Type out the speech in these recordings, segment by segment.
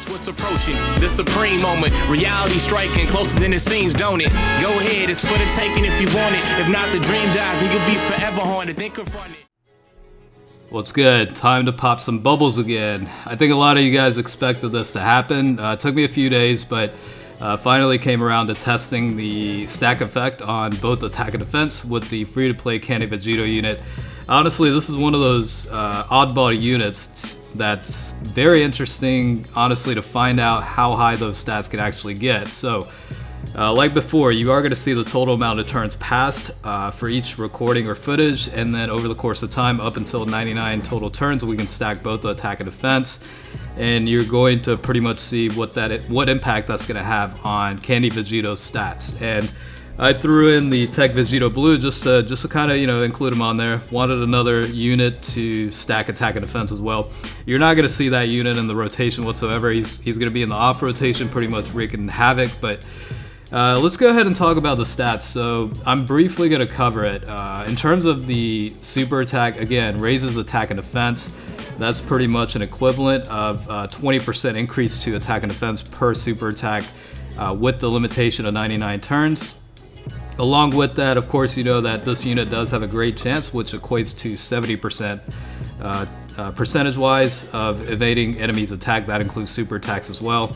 watch what's approaching. The supreme moment, reality striking closer than it seems, don't it? Go ahead, it's for the taking if you want it. If not, the dream dies and you'll be forever haunted. Then confront it. What's good? Time to pop some bubbles again. I think a lot of you guys expected this to happen. It took me a few days, but finally came around to testing the stack effect on both attack and defense with the free-to-play Candy Vegito unit. Honestly, this is one of those oddball units that's very interesting, honestly, to find out how high those stats can actually get. So, like before, you are going to see the total amount of turns passed for each recording or footage, and then over the course of time, up until 99 total turns, we can stack both the attack and defense, and you're going to pretty much see what impact that's going to have on Candy Vegito's stats. And I threw in the Tech Vegito Blue just to kind of include him on there. Wanted another unit to stack attack and defense as well. You're not going to see that unit in the rotation whatsoever. He's going to be in the off rotation, pretty much wreaking havoc, but. Let's go ahead and talk about the stats. So I'm briefly going to cover it. In terms of the super attack, again, raises attack and defense. That's pretty much an equivalent of 20% increase to attack and defense per super attack with the limitation of 99 turns. Along with that, of course, you know that this unit does have a great chance, which equates to 70% percentage-wise of evading enemies' attack. That includes super attacks as well.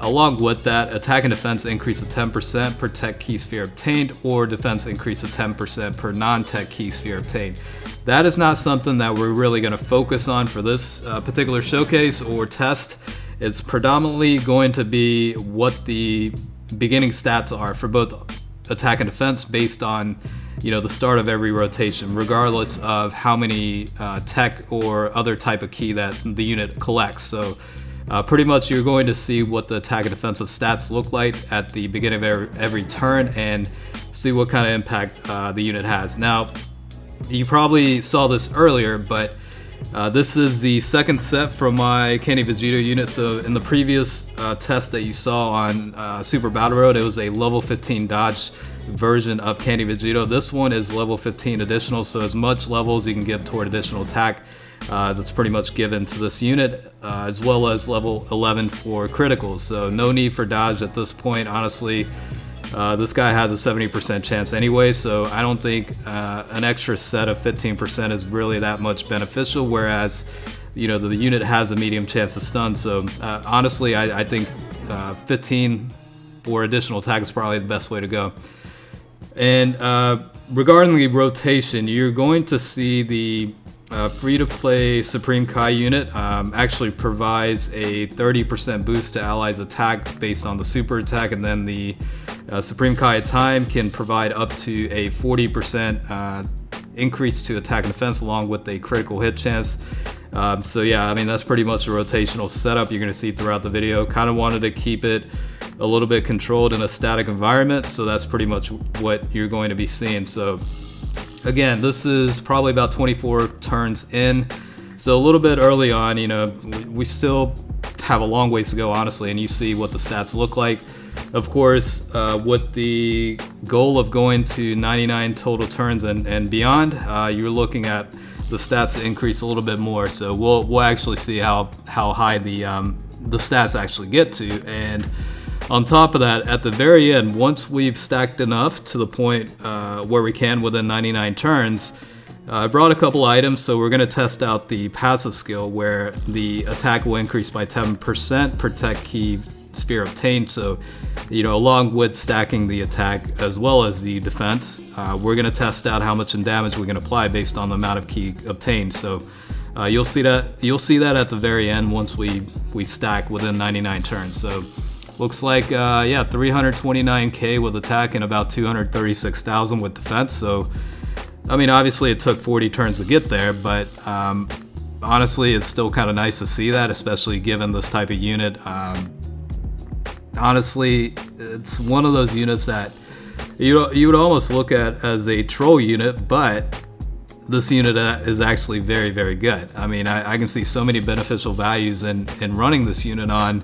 Along with that, attack and defense increase of 10% per tech key sphere obtained, or defense increase of 10% per non-tech key sphere obtained. That is not something that we're really going to focus on for this particular showcase or test. It's predominantly going to be what the beginning stats are for both attack and defense based on the start of every rotation, regardless of how many tech or other type of key that the unit collects. So pretty much you're going to see what the attack and defensive stats look like at the beginning of every turn and see what kind of impact the unit has. Now, you probably saw this earlier, but this is the second set from my Candy Vegito unit. So in the previous test that you saw on Super Battle Road, it was a level 15 dodge version of Candy Vegito. This one is level 15 additional, so as much levels you can give toward additional attack. That's pretty much given to this unit, as well as level 11 for criticals. So no need for dodge at this point. Honestly, this guy has a 70% chance anyway, so I don't think an extra set of 15% is really that much beneficial, whereas the unit has a medium chance to stun. So honestly, I think 15 for additional attack is probably the best way to go. And regarding the rotation, you're going to see the free-to-play Supreme Kai unit actually provides a 30% boost to allies' attack based on the super attack, and then the Supreme Kai at time can provide up to a 40% increase to attack and defense along with a critical hit chance. So yeah, I mean, that's pretty much a rotational setup you're going to see throughout the video. Kind of wanted to keep it a little bit controlled in a static environment, so that's pretty much what you're going to be seeing. So again, this is probably about 24 turns in, so a little bit early on. We still have a long ways to go, honestly, and you see what the stats look like. Of course, with the goal of going to 99 total turns and beyond, you're looking at the stats to increase a little bit more. So we'll actually see how high the stats actually get to. And on top of that, at the very end, once we've stacked enough to the point where we can within 99 turns, I brought a couple items. So we're going to test out the passive skill where the attack will increase by 10% per tech key sphere obtained. So, along with stacking the attack as well as the defense, we're going to test out how much in damage we can apply based on the amount of key obtained. So you'll see that at the very end once we stack within 99 turns. So looks like 329k with attack and about 236,000 with defense. So I mean, obviously it took 40 turns to get there, but honestly it's still kind of nice to see that, especially given this type of unit. Honestly, it's one of those units that you would almost look at as a troll unit, but this unit is actually very, very good. I mean, I can see so many beneficial values in running this unit on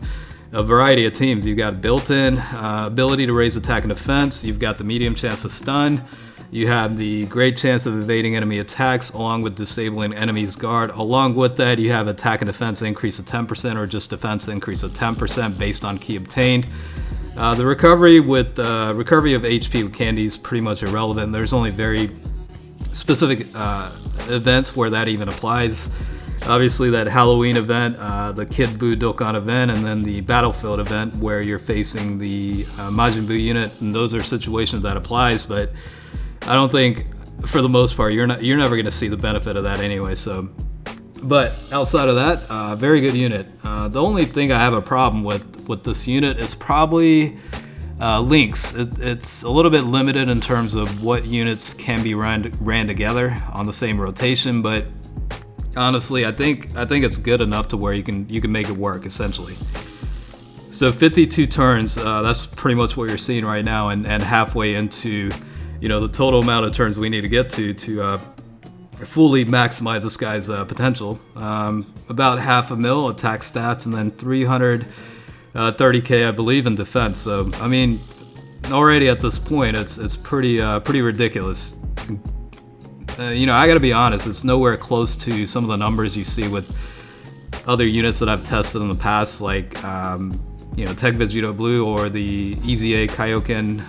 a variety of teams. You've got built-in ability to raise attack and defense. You've got the medium chance to stun. You have the great chance of evading enemy attacks along with disabling enemy's guard. Along with that, you have attack and defense increase of 10% or just defense increase of 10% based on key obtained. The recovery of HP with candy is pretty much irrelevant. There's only very specific events where that even applies. Obviously that Halloween event, the Kid Buu Dokkan event, and then the Battlefield event where you're facing the Majin Buu unit, and those are situations that applies, but I don't think, for the most part, you're never going to see the benefit of that anyway. So, but outside of that, very good unit. The only thing I have a problem with this unit is probably links. It's a little bit limited in terms of what units can be ran together on the same rotation, but honestly, I think it's good enough to where you can make it work essentially. So 52 turns, that's pretty much what you're seeing right now, and halfway into, the total amount of turns we need to get to fully maximize this guy's potential. About half a mil attack stats, and then 330k, I believe, in defense. So I mean, already at this point, it's pretty ridiculous. I gotta be honest, it's nowhere close to some of the numbers you see with other units that I've tested in the past, like Tech Vegito Blue or the EZA Kaioken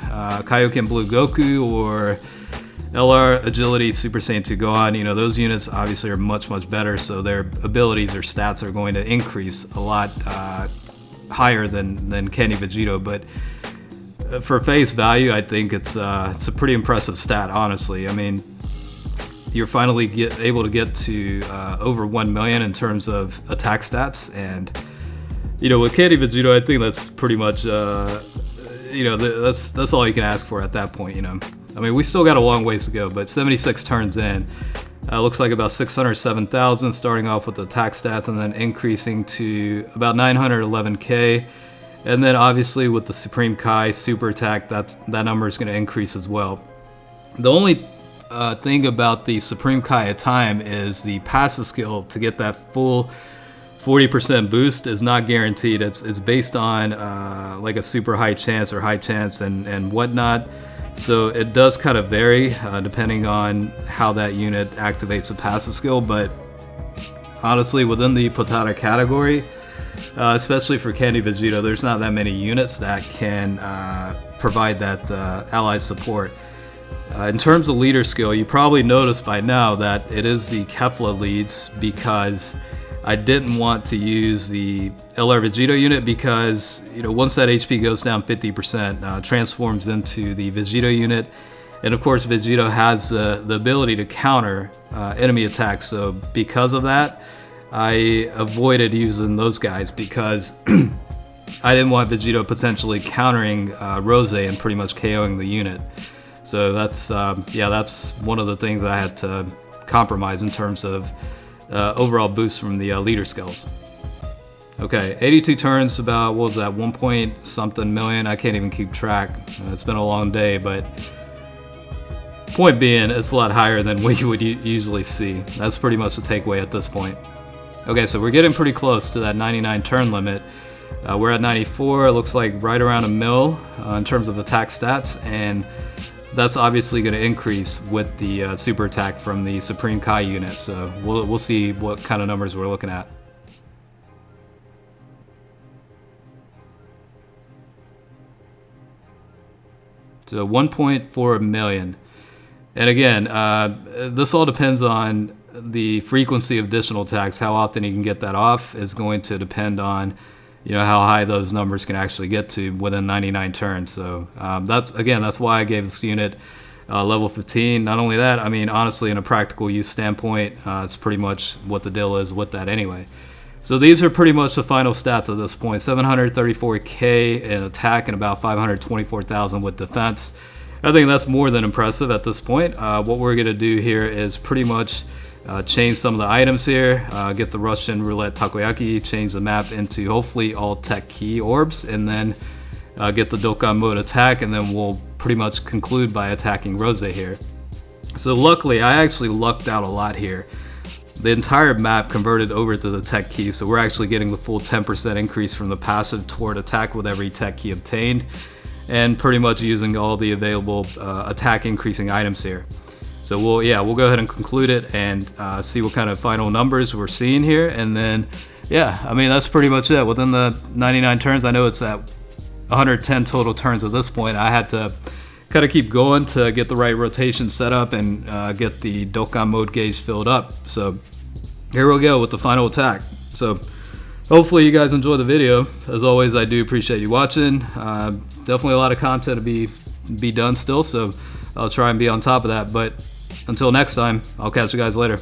Blue Goku, or LR Agility Super Saiyan 2 Gohan. Those units obviously are much better, so their abilities or stats are going to increase a lot higher than Candy Vegito. But for face value, I think it's a pretty impressive stat, honestly. I mean, you're finally able to get to over 1 million in terms of attack stats, and with Candy Vegito, I think that's pretty much that's all you can ask for at that point. I mean, we still got a long ways to go, but 76 turns in, looks like about 607,000 starting off with the attack stats, and then increasing to about 911k, and then obviously with the Supreme Kai super attack, that number is going to increase as well. The only thing about the Supreme Kai at time is the passive skill to get that full 40% boost is not guaranteed. It's based on like a super high chance or high chance and whatnot. So it does kind of vary depending on how that unit activates a passive skill. But honestly, within the Potara category, especially for Candy Vegito, there's not that many units that can provide that allied support. In terms of leader skill, you probably noticed by now that it is the Kefla leads, because I didn't want to use the LR Vegito unit because, once that HP goes down 50%, transforms into the Vegito unit. And of course, Vegito has the ability to counter enemy attacks. So because of that, I avoided using those guys, because I didn't want Vegito potentially countering Rose and pretty much KOing the unit. So that's one of the things I had to compromise in terms of overall boost from the leader skills. Okay, 82 turns, about, what was that, 1 point something million? I can't even keep track. It's been a long day, but point being, it's a lot higher than what you would usually see. That's pretty much the takeaway at this point. Okay, so we're getting pretty close to that 99 turn limit. We're at 94, it looks like right around a mil in terms of attack stats, and that's obviously going to increase with the super attack from the Supreme Kai unit, so we'll see what kind of numbers we're looking at. So 1.4 million. And again, this all depends on the frequency of additional attacks. How often you can get that off is going to depend on how high those numbers can actually get to within 99 turns. So that's why I gave this unit level 15. Not only that, I mean, honestly, in a practical use standpoint, it's pretty much what the deal is with that anyway. So these are pretty much the final stats at this point. 734k in attack and about 524,000 with defense. I think that's more than impressive at this point. What we're going to do here is pretty much change some of the items here, get the Russian roulette takoyaki, change the map into hopefully all tech key orbs, and then get the Dokkan mode attack, and then we'll pretty much conclude by attacking Rose here. So luckily, I actually lucked out a lot here. The entire map converted over to the tech key, so we're actually getting the full 10% increase from the passive toward attack with every tech key obtained. and pretty much using all the available attack increasing items here. So we'll go ahead and conclude it and see what kind of final numbers we're seeing here, and then I mean, that's pretty much it. Within the 99 turns, I know it's at 110 total turns at this point. I had to kind of keep going to get the right rotation set up and get the Dokkan mode gauge filled up. So here we go with the final attack. So hopefully you guys enjoy the video. As always, I do appreciate you watching. Definitely a lot of content to be done still, so I'll try and be on top of that. But until next time, I'll catch you guys later.